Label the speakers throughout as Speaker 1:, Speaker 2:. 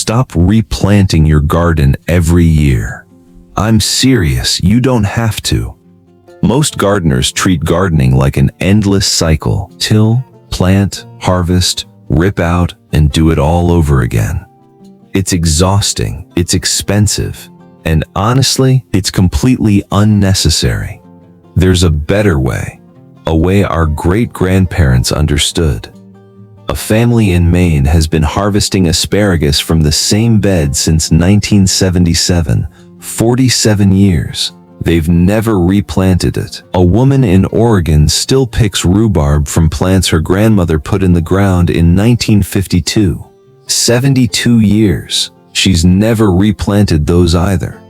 Speaker 1: Stop replanting your garden every year. I'm serious, you don't have to. Most gardeners treat gardening like an endless cycle. Till, plant, harvest, rip out, and do it all over again. It's exhausting, it's expensive, and honestly, it's completely unnecessary. There's a better way, a way our great-grandparents understood. A family in Maine has been harvesting asparagus from the same bed since 1977, 47 years. They've never replanted it. A woman in Oregon still picks rhubarb from plants her grandmother put in the ground in 1952. 72 years. She's never replanted those either.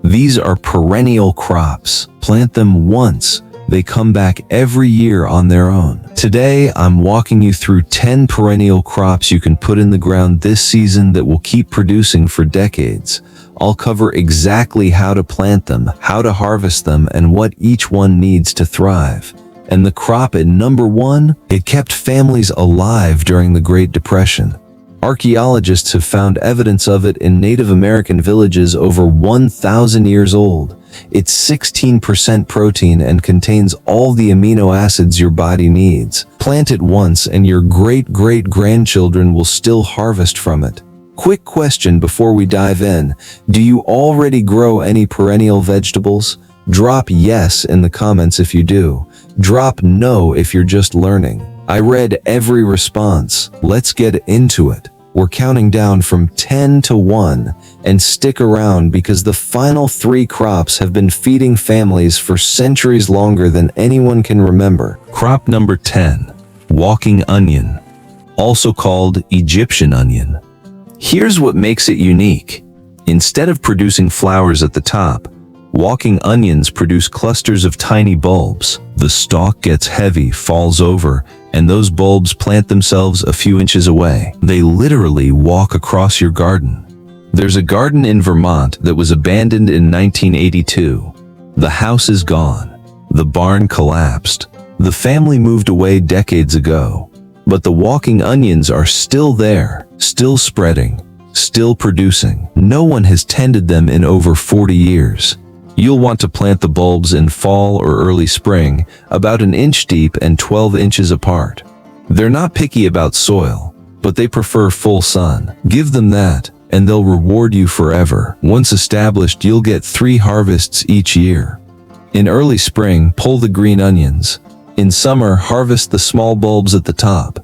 Speaker 1: These are perennial crops. Plant them once. They come back every year on their own. Today, I'm walking you through 10 perennial crops you can put in the ground this season that will keep producing for decades. I'll cover exactly how to plant them, how to harvest them, and what each one needs to thrive. And the crop at number 1, it kept families alive during the Great Depression. Archaeologists have found evidence of it in Native American villages over 1,000 years old. It's 16% protein and contains all the amino acids your body needs. Plant it once and your great-great-grandchildren will still harvest from it. Quick question before we dive in. Do you already grow any perennial vegetables? Drop yes in the comments if you do. Drop no if you're just learning. I read every response. Let's get into it. We're counting down from 10 to 1, and stick around because the final 3 crops have been feeding families for centuries longer than anyone can remember. Crop number 10, walking onion, also called Egyptian onion. Here's what makes it unique. Instead of producing flowers at the top, walking onions produce clusters of tiny bulbs. The stalk gets heavy, falls over, and those bulbs plant themselves a few inches away. They literally walk across your garden. There's a garden in Vermont that was abandoned in 1982. The house is gone. The barn collapsed. The family moved away decades ago. But the walking onions are still there, still spreading, still producing. No one has tended them in over 40 years. You'll want to plant the bulbs in fall or early spring, about an inch deep and 12 inches apart. They're not picky about soil, but they prefer full sun. Give them that, and they'll reward you forever. Once established, you'll get 3 harvests each year. In early spring, pull the green onions. In summer, harvest the small bulbs at the top.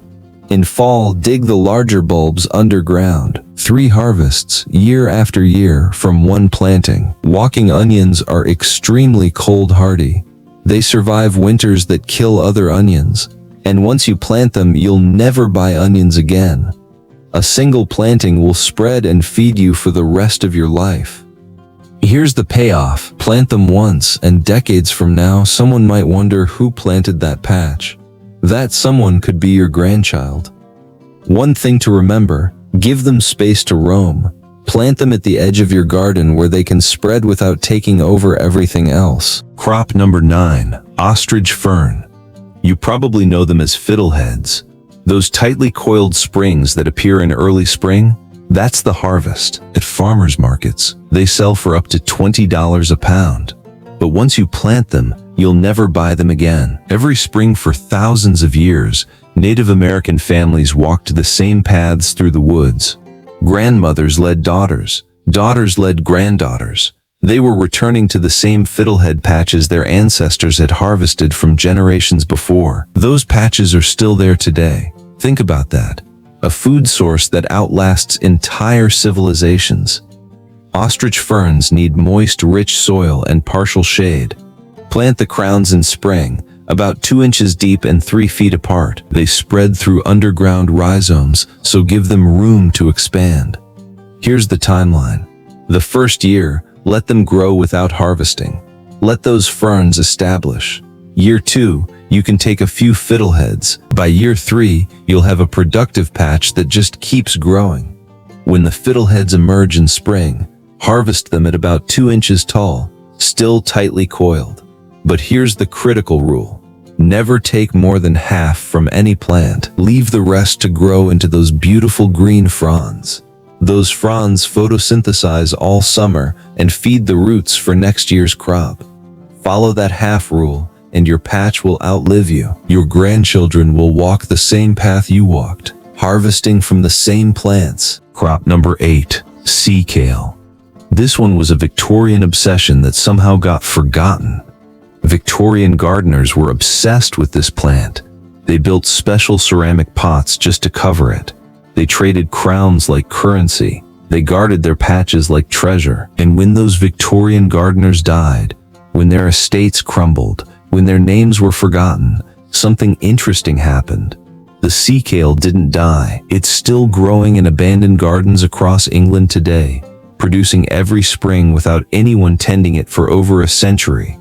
Speaker 1: In fall, dig the larger bulbs underground. 3 harvests, year after year, from one planting. Walking onions are extremely cold-hardy. They survive winters that kill other onions. And once you plant them, you'll never buy onions again. A single planting will spread and feed you for the rest of your life. Here's the payoff. Plant them once, and decades from now, someone might wonder who planted that patch. That someone could be your grandchild. One thing to remember, give them space to roam. Plant them at the edge of your garden where they can spread without taking over everything else. Crop number 9, ostrich fern. You probably know them as fiddleheads. Those tightly coiled springs that appear in early spring? That's the harvest. At farmers markets, they sell for up to $20 a pound. But once you plant them, you'll never buy them again. Every spring for thousands of years, Native American families walked the same paths through the woods. Grandmothers led daughters, daughters led granddaughters. They were returning to the same fiddlehead patches their ancestors had harvested from generations before. Those patches are still there today. Think about that. A food source that outlasts entire civilizations. Ostrich ferns need moist, rich soil and partial shade. Plant the crowns in spring, about 2 inches deep and 3 feet apart. They spread through underground rhizomes, so give them room to expand. Here's the timeline. The first year, let them grow without harvesting. Let those ferns establish. Year 2, you can take a few fiddleheads. By year 3, you'll have a productive patch that just keeps growing. When the fiddleheads emerge in spring, harvest them at about 2 inches tall, still tightly coiled. But here's the critical rule. Never take more than half from any plant. Leave the rest to grow into those beautiful green fronds. Those fronds photosynthesize all summer and feed the roots for next year's crop. Follow that half rule, and your patch will outlive you. Your grandchildren will walk the same path you walked, harvesting from the same plants. Crop number 8, sea kale. This one was a Victorian obsession that somehow got forgotten. Victorian gardeners were obsessed with this plant. They built special ceramic pots just to cover it. They traded crowns like currency. They guarded their patches like treasure. And when those Victorian gardeners died, when their estates crumbled, when their names were forgotten, something interesting happened. The sea kale didn't die. It's still growing in abandoned gardens across England today, producing every spring without anyone tending it for over a century.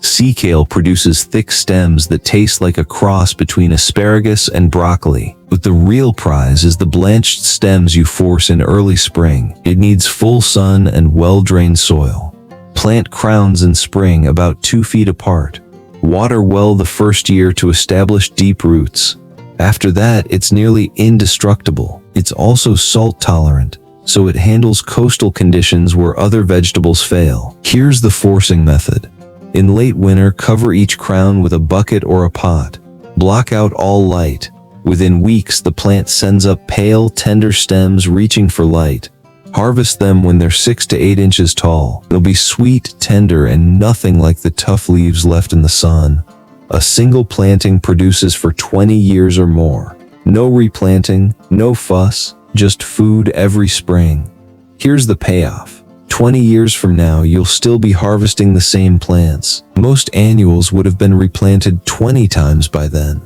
Speaker 1: Sea kale produces thick stems that taste like a cross between asparagus and broccoli. But the real prize is the blanched stems you force in early spring. It needs full sun and well-drained soil. Plant crowns in spring about 2 feet apart. Water well the first year to establish deep roots. After that, it's nearly indestructible. It's also salt tolerant, so it handles coastal conditions where other vegetables fail. Here's the forcing method. In late winter, cover each crown with a bucket or a pot. Block out all light. Within weeks, the plant sends up pale, tender stems reaching for light. Harvest them when they're 6 to 8 inches tall. They'll be sweet, tender, and nothing like the tough leaves left in the sun. A single planting produces for 20 years or more. No replanting, no fuss, just food every spring. Here's the payoff. 20 years from now, you'll still be harvesting the same plants. Most annuals would have been replanted 20 times by then.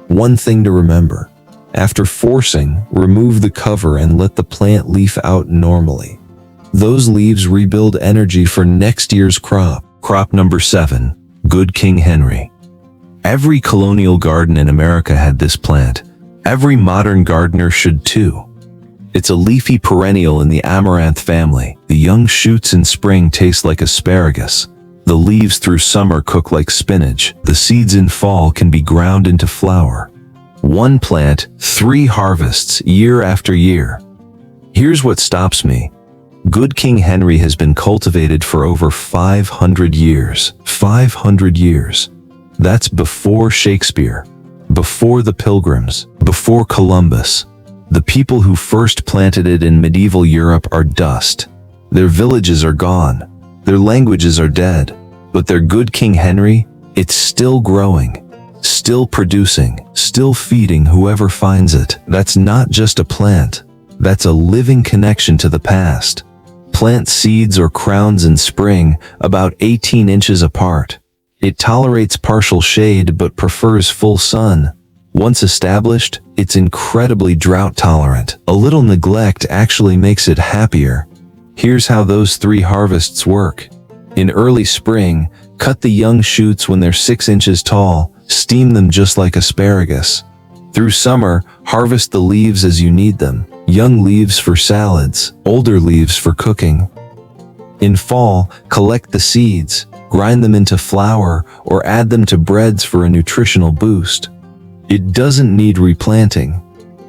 Speaker 1: One thing to remember. After forcing, remove the cover and let the plant leaf out normally. Those leaves rebuild energy for next year's crop. Crop number 7, Good King Henry. Every colonial garden in America had this plant. Every modern gardener should too. It's a leafy perennial in the amaranth family. The young shoots in spring taste like asparagus. The leaves through summer cook like spinach. The seeds in fall can be ground into flour. One plant, 3 harvests, year after year. Here's what stops me. Good King Henry has been cultivated for over 500 years. 500 years. That's before Shakespeare, before the Pilgrims, before Columbus. The people who first planted it in medieval Europe are dust. Their villages are gone. Their languages are dead. But their Good King Henry, it's still growing. Still producing, still feeding whoever finds it. That's not just a plant. That's a living connection to the past. Plant seeds or crowns in spring, about 18 inches apart. It tolerates partial shade but prefers full sun. Once established, it's incredibly drought tolerant. A little neglect actually makes it happier. Here's how those 3 harvests work. In early spring, cut the young shoots when they're 6 inches tall. Steam them just like asparagus. Through summer, harvest the leaves as you need them. Young leaves for salads, older leaves for cooking. In fall, collect the seeds, grind them into flour, or add them to breads for a nutritional boost. It doesn't need replanting.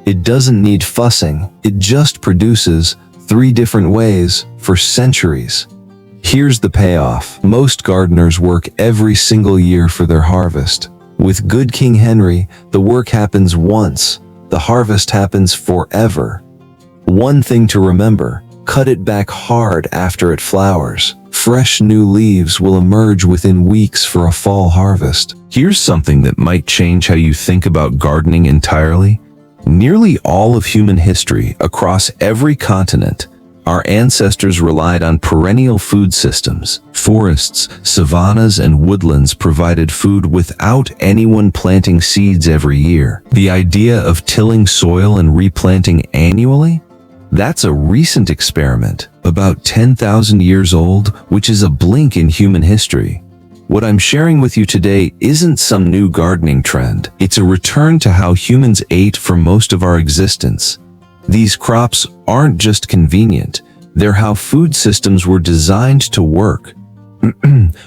Speaker 1: It doesn't need fussing. It just produces 3 different ways for centuries. Here's the payoff. Most gardeners work every single year for their harvest. With Good King Henry, the work happens once. The harvest happens forever. One thing to remember, cut it back hard after it flowers. Fresh new leaves will emerge within weeks for a fall harvest. Here's something that might change how you think about gardening entirely. Nearly all of human history, across every continent, our ancestors relied on perennial food systems. Forests, savannas, and woodlands provided food without anyone planting seeds every year. The idea of tilling soil and replanting annually? That's a recent experiment, about 10,000 years old, which is a blink in human history. What I'm sharing with you today isn't some new gardening trend. It's a return to how humans ate for most of our existence. These crops aren't just convenient, they're how food systems were designed to work.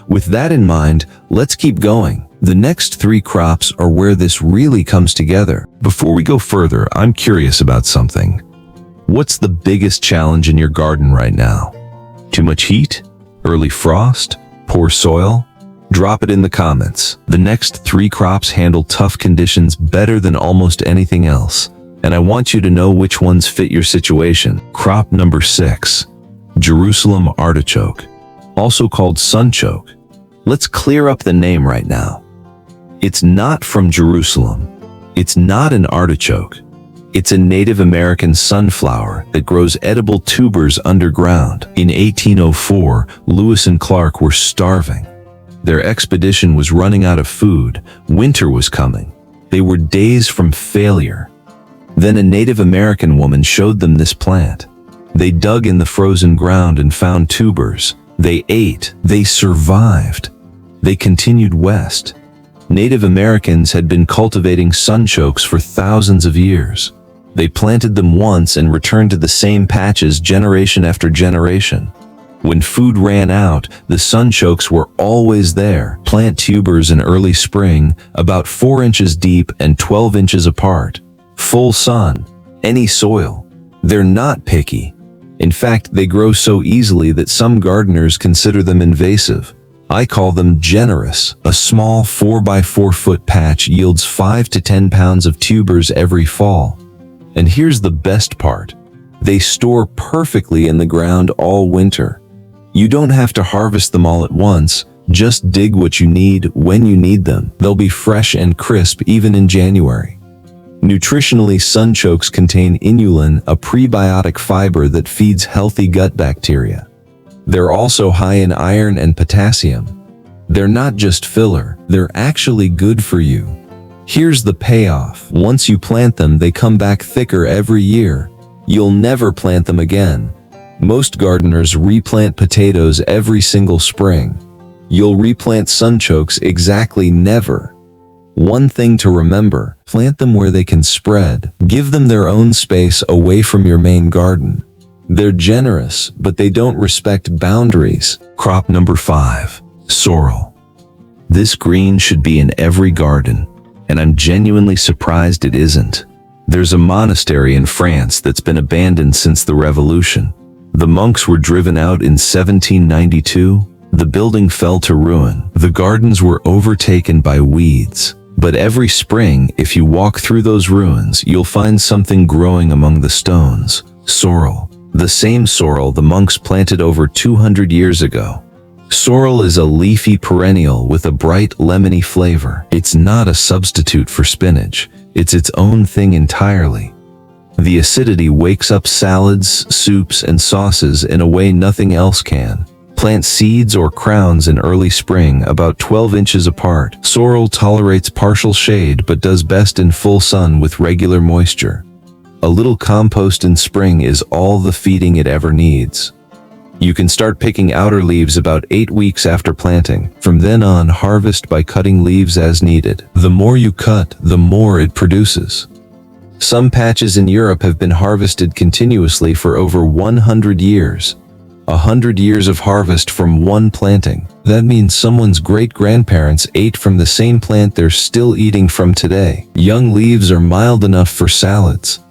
Speaker 1: With that in mind, let's keep going. The next 3 crops are where this really comes together. Before we go further, I'm curious about something. What's the biggest challenge in your garden right now? Too much heat? Early frost? Poor soil? Drop it in the comments. The next 3 crops handle tough conditions better than almost anything else, and I want you to know which ones fit your situation. Crop number 6, Jerusalem artichoke, also called sunchoke. Let's clear up the name right now. It's not from Jerusalem. It's not an artichoke. It's a Native American sunflower that grows edible tubers underground. In 1804, Lewis and Clark were starving. Their expedition was running out of food. Winter was coming. They were days from failure. Then a Native American woman showed them this plant. They dug in the frozen ground and found tubers. They ate. They survived. They continued west. Native Americans had been cultivating sunchokes for thousands of years. They planted them once and returned to the same patches generation after generation. When food ran out, the sunchokes were always there. Plant tubers in early spring, about 4 inches deep and 12 inches apart. Full sun, any soil. They're not picky. In fact, they grow so easily that some gardeners consider them invasive. I call them generous. A small 4x4 foot patch yields 5 to 10 pounds of tubers every fall. And here's the best part. They store perfectly in the ground all winter. You don't have to harvest them all at once. Just dig what you need when you need them. They'll be fresh and crisp even in January. Nutritionally, sunchokes contain inulin, a prebiotic fiber that feeds healthy gut bacteria. They're also high in iron and potassium. They're not just filler, they're actually good for you. Here's the payoff. Once you plant them, they come back thicker every year. You'll never plant them again. Most gardeners replant potatoes every single spring. You'll replant sunchokes exactly never. One thing to remember, plant them where they can spread. Give them their own space away from your main garden. They're generous, but they don't respect boundaries. Crop number 5, sorrel. This green should be in every garden, and I'm genuinely surprised it isn't. There's a monastery in France that's been abandoned since the Revolution. The monks were driven out in 1792. The building fell to ruin. The gardens were overtaken by weeds. But every spring, if you walk through those ruins, you'll find something growing among the stones. Sorrel. The same sorrel the monks planted over 200 years ago. Sorrel is a leafy perennial with a bright lemony flavor. It's not a substitute for spinach. It's its own thing entirely. The acidity wakes up salads, soups, and sauces in a way nothing else can. Plant seeds or crowns in early spring, about 12 inches apart. Sorrel tolerates partial shade but does best in full sun with regular moisture. A little compost in spring is all the feeding it ever needs. You can start picking outer leaves about 8 weeks after planting. From then on, harvest by cutting leaves as needed. The more you cut, the more it produces. Some patches in Europe have been harvested continuously for over 100 years. 100 years of harvest from one planting. That means someone's great-grandparents ate from the same plant they're still eating from today. Young leaves are mild enough for salads.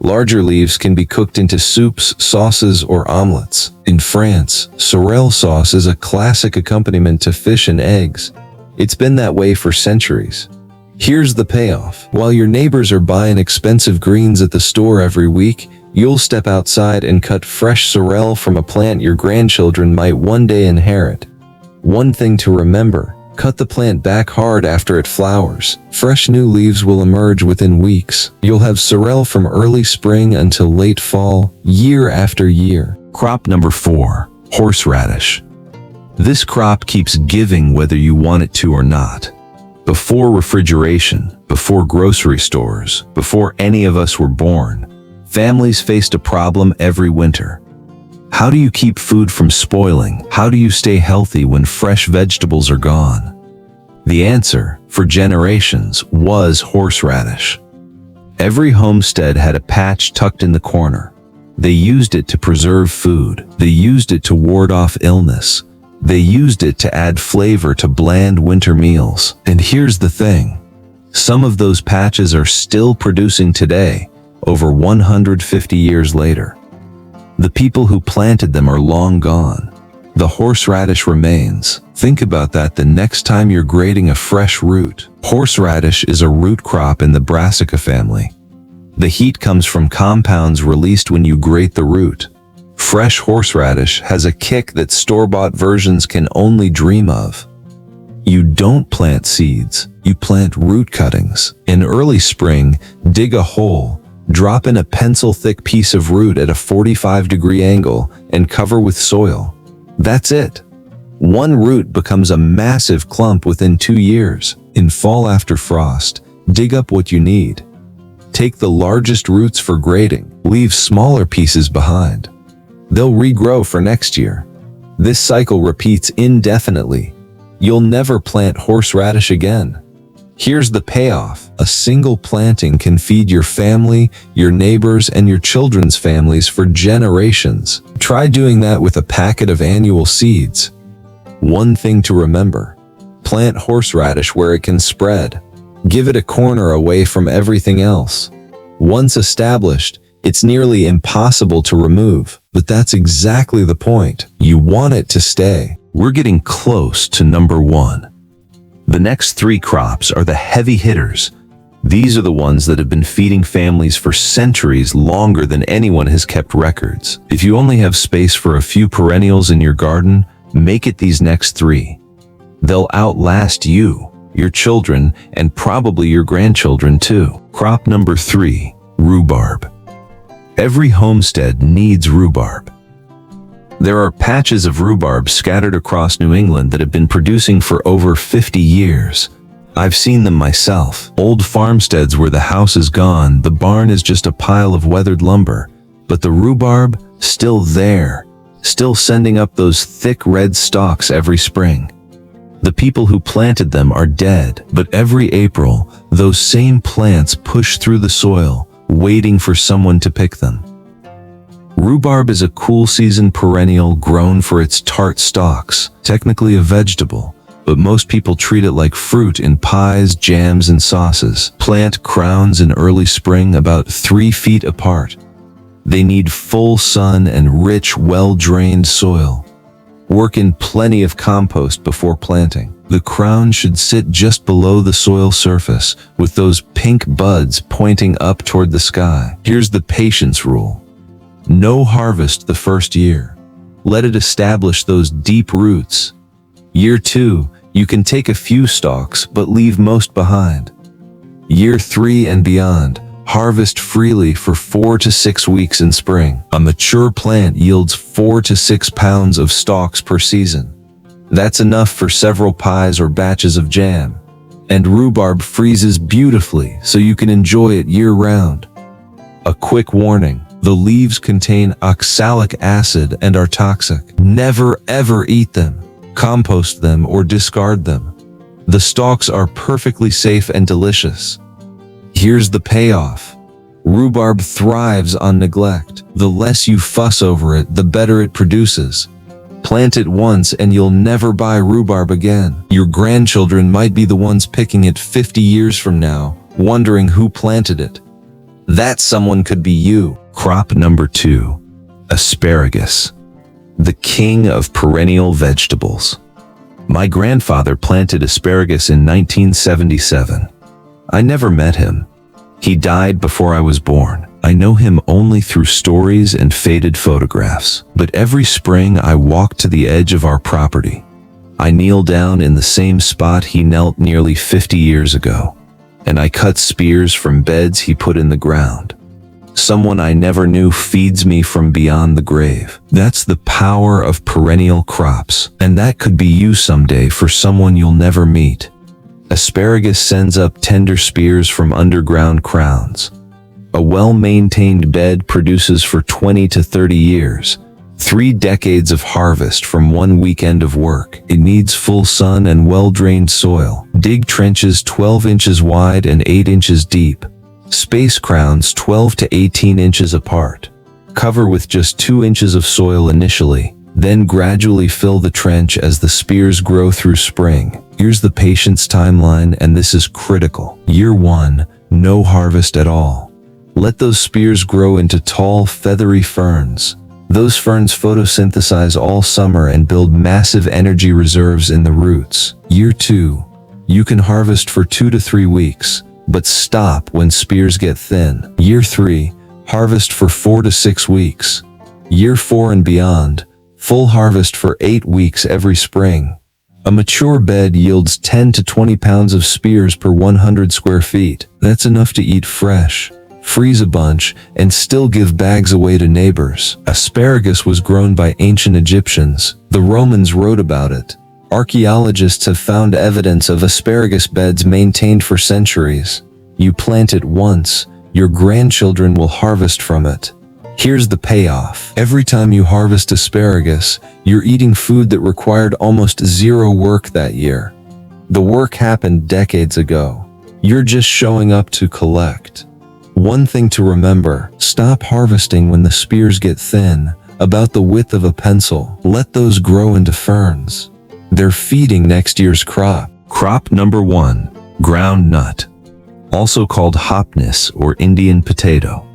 Speaker 1: Larger leaves can be cooked into soups, sauces, or omelets. In France, sorrel sauce is a classic accompaniment to fish and eggs. It's been that way for centuries. Here's the payoff. While your neighbors are buying expensive greens at the store every week, you'll step outside and cut fresh sorrel from a plant your grandchildren might one day inherit. One thing to remember, cut the plant back hard after it flowers. Fresh new leaves will emerge within weeks. You'll have sorrel from early spring until late fall, year after year. Crop number 4, horseradish. This crop keeps giving whether you want it to or not. Before refrigeration, before grocery stores, before any of us were born, families faced a problem every winter. How do you keep food from spoiling? How do you stay healthy when fresh vegetables are gone? The answer, for generations, was horseradish. Every homestead had a patch tucked in the corner. They used it to preserve food. They used it to ward off illness. They used it to add flavor to bland winter meals. And here's the thing. Some of those patches are still producing today, over 150 years later. The people who planted them are long gone. The horseradish remains. Think about that the next time you're grating a fresh root. Horseradish is a root crop in the Brassica family. The heat comes from compounds released when you grate the root. Fresh horseradish has a kick that store-bought versions can only dream of. You don't plant seeds, you plant root cuttings. In early spring, dig a hole, drop in a pencil-thick piece of root at a 45-degree angle, and cover with soil. That's it. One root becomes a massive clump within 2 years. In fall after frost, dig up what you need. Take the largest roots for grating, leave smaller pieces behind. They'll regrow for next year. This cycle repeats indefinitely. You'll never plant horseradish again. Here's the payoff. A single planting can feed your family, your neighbors, and your children's families for generations. Try doing that with a packet of annual seeds. One thing to remember: plant horseradish where it can spread. Give it a corner away from everything else. Once established, it's nearly impossible to remove, but that's exactly the point. You want it to stay. We're getting close to number 1. The next 3 crops are the heavy hitters. These are the ones that have been feeding families for centuries longer than anyone has kept records. If you only have space for a few perennials in your garden, make it these next 3. They'll outlast you, your children, and probably your grandchildren too. Crop number 3, rhubarb. Every homestead needs rhubarb. There are patches of rhubarb scattered across New England that have been producing for over 50 years. I've seen them myself. Old farmsteads where the house is gone, the barn is just a pile of weathered lumber, but the rhubarb, still there, still sending up those thick red stalks every spring. The people who planted them are dead, but every April, those same plants push through the soil, waiting for someone to pick them. Rhubarb is a cool season perennial grown for its tart stalks, technically a vegetable, but most people treat it like fruit in pies, jams, and sauces. Plant crowns in early spring about 3 feet apart. They need full sun and rich, well-drained soil. Work in plenty of compost before planting. The crown should sit just below the soil surface, with those pink buds pointing up toward the sky. Here's the patience rule. No harvest the first year. Let it establish those deep roots. Year 2, you can take a few stalks but leave most behind. Year 3 and beyond, harvest freely for 4 to 6 weeks in spring. A mature plant yields 4 to 6 pounds of stalks per season. That's enough for several pies or batches of jam. And rhubarb freezes beautifully so you can enjoy it year-round. A quick warning: the leaves contain oxalic acid and are toxic. Never ever eat them, compost them, or discard them. The stalks are perfectly safe and delicious. Here's the payoff. Rhubarb thrives on neglect. The less you fuss over it, the better it produces. Plant it once and you'll never buy rhubarb again. Your grandchildren might be the ones picking it 50 years from now, wondering who planted it. That someone could be you. Crop number 2, asparagus. The king of perennial vegetables. My grandfather planted asparagus in 1977. I never met him. He died before I was born. I know him only through stories and faded photographs. But every spring I walk to the edge of our property. I kneel down in the same spot he knelt nearly 50 years ago. And I cut spears from beds he put in the ground. Someone I never knew feeds me from beyond the grave. That's the power of perennial crops. And that could be you someday for someone you'll never meet. Asparagus sends up tender spears from underground crowns. A well-maintained bed produces for 20 to 30 years. 3 decades of harvest from 1 weekend of work. It needs full sun and well-drained soil. Dig trenches 12 inches wide and 8 inches deep. Space crowns 12 to 18 inches apart. Cover with just 2 inches of soil initially, then gradually fill the trench as the spears grow through spring. Here's the patience timeline, and this is critical. Year 1, no harvest at all. Let those spears grow into tall, feathery ferns. Those ferns photosynthesize all summer and build massive energy reserves in the roots. Year 2. You can harvest for 2 to 3 weeks, but stop when spears get thin. Year 3. Harvest for 4 to 6 weeks. Year 4 and beyond, full harvest for 8 weeks every spring. A mature bed yields 10 to 20 pounds of spears per 100 square feet. That's enough to eat fresh, freeze a bunch, and still give bags away to neighbors. Asparagus was grown by ancient Egyptians. The Romans wrote about it. Archaeologists have found evidence of asparagus beds maintained for centuries. You plant it once, your grandchildren will harvest from it. Here's the payoff. Every time you harvest asparagus, you're eating food that required almost zero work that year. The work happened decades ago. You're just showing up to collect. One thing to remember, stop harvesting when the spears get thin, about the width of a pencil. Let those grow into ferns. They're feeding next year's crop. Crop number 1, ground nut, also called hopness or Indian potato.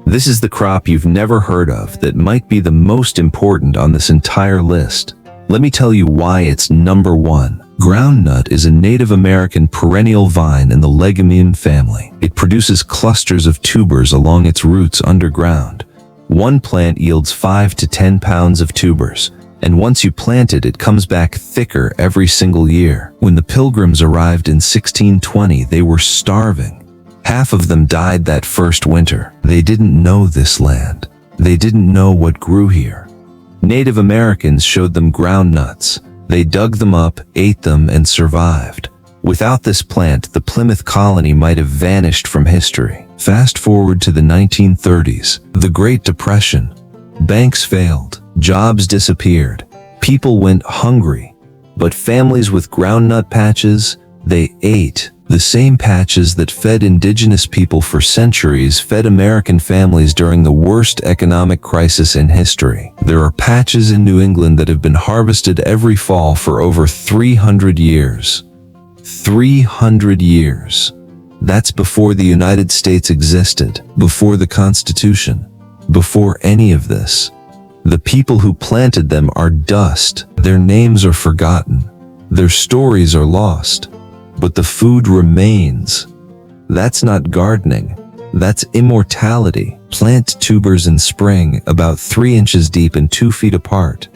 Speaker 1: This is the crop you've never heard of that might be the most important on this entire list. Let me tell you why it's number 1. Groundnut is a Native American perennial vine in the legumium family. It produces clusters of tubers along its roots underground. One plant yields 5 to 10 pounds of tubers, and once you plant it, it comes back thicker every single year. When the Pilgrims arrived in 1620, they were starving. Half of them died that first winter. They didn't know this land. They didn't know what grew here. Native Americans showed them groundnuts. They dug them up, ate them, and survived. Without this plant, the Plymouth colony might have vanished from history. Fast forward to the 1930s, the Great Depression. Banks failed, jobs disappeared, people went hungry. But families with groundnut patches, they ate. The same patches that fed indigenous people for centuries fed American families during the worst economic crisis in history. There are patches in New England that have been harvested every fall for over 300 years. 300 years. That's before the United States existed, before the Constitution, before any of this. The people who planted them are dust. Their names are forgotten. Their stories are lost. But the food remains. That's not gardening. That's immortality. Plant tubers in spring, about 3 inches deep and 2 feet apart.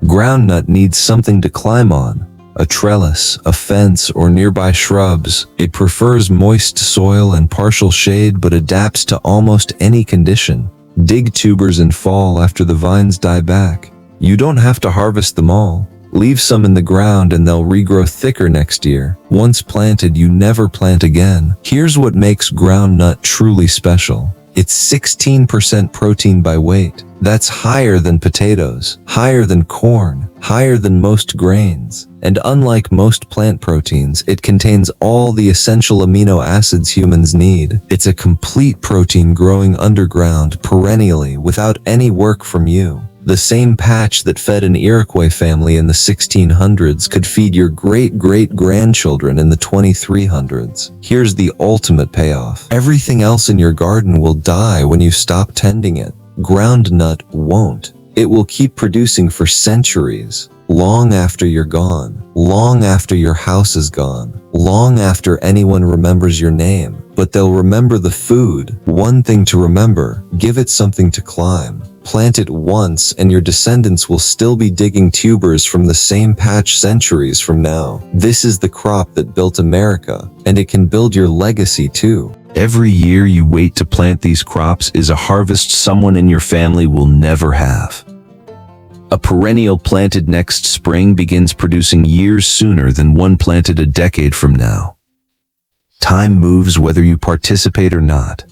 Speaker 1: Groundnut needs something to climb on. A trellis, a fence, or nearby shrubs. It prefers moist soil and partial shade, but adapts to almost any condition. Dig tubers in fall after the vines die back. You don't have to harvest them all. Leave some in the ground and they'll regrow thicker next year. Once planted, you never plant again. Here's what makes groundnut truly special. It's 16% protein by weight. That's higher than potatoes, higher than corn, higher than most grains. And unlike most plant proteins, it contains all the essential amino acids humans need. It's a complete protein growing underground perennially without any work from you. The same patch that fed an Iroquois family in the 1600s could feed your great-great-grandchildren in the 2300s. Here's the ultimate payoff. Everything else in your garden will die when you stop tending it. Groundnut won't. It will keep producing for centuries, long after you're gone, long after your house is gone, long after anyone remembers your name. But they'll remember the food. One thing to remember, give it something to climb. Plant it once and your descendants will still be digging tubers from the same patch centuries from now. This is the crop that built America, and it can build your legacy too. Every year you wait to plant these crops is a harvest someone in your family will never have. A perennial planted next spring begins producing years sooner than one planted a decade from now. Time moves whether you participate or not.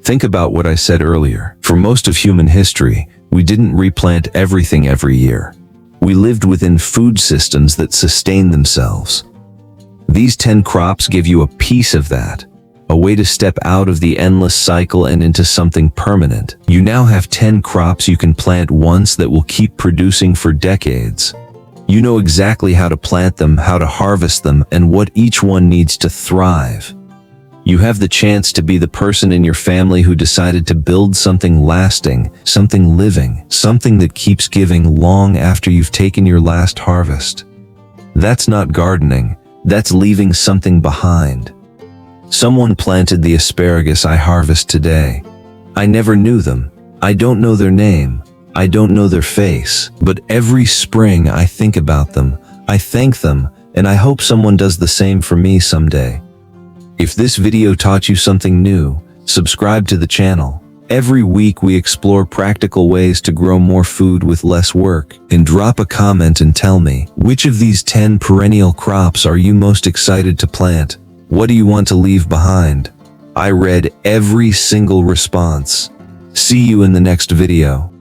Speaker 1: Think about what I said earlier. For most of human history, we didn't replant everything every year. We lived within food systems that sustain themselves. These 10 crops give you a piece of that, a way to step out of the endless cycle and into something permanent. You now have 10 crops you can plant once that will keep producing for decades. You know exactly how to plant them, how to harvest them, and what each one needs to thrive. You have the chance to be the person in your family who decided to build something lasting, something living, something that keeps giving long after you've taken your last harvest. That's not gardening, that's leaving something behind. Someone planted the asparagus I harvest today. I never knew them. I don't know their name. I don't know their face. But every spring I think about them, I thank them, and I hope someone does the same for me someday. If this video taught you something new, subscribe to the channel. Every week we explore practical ways to grow more food with less work. And drop a comment and tell me, which of these 10 perennial crops are you most excited to plant? What do you want to leave behind? I read every single response. See you in the next video.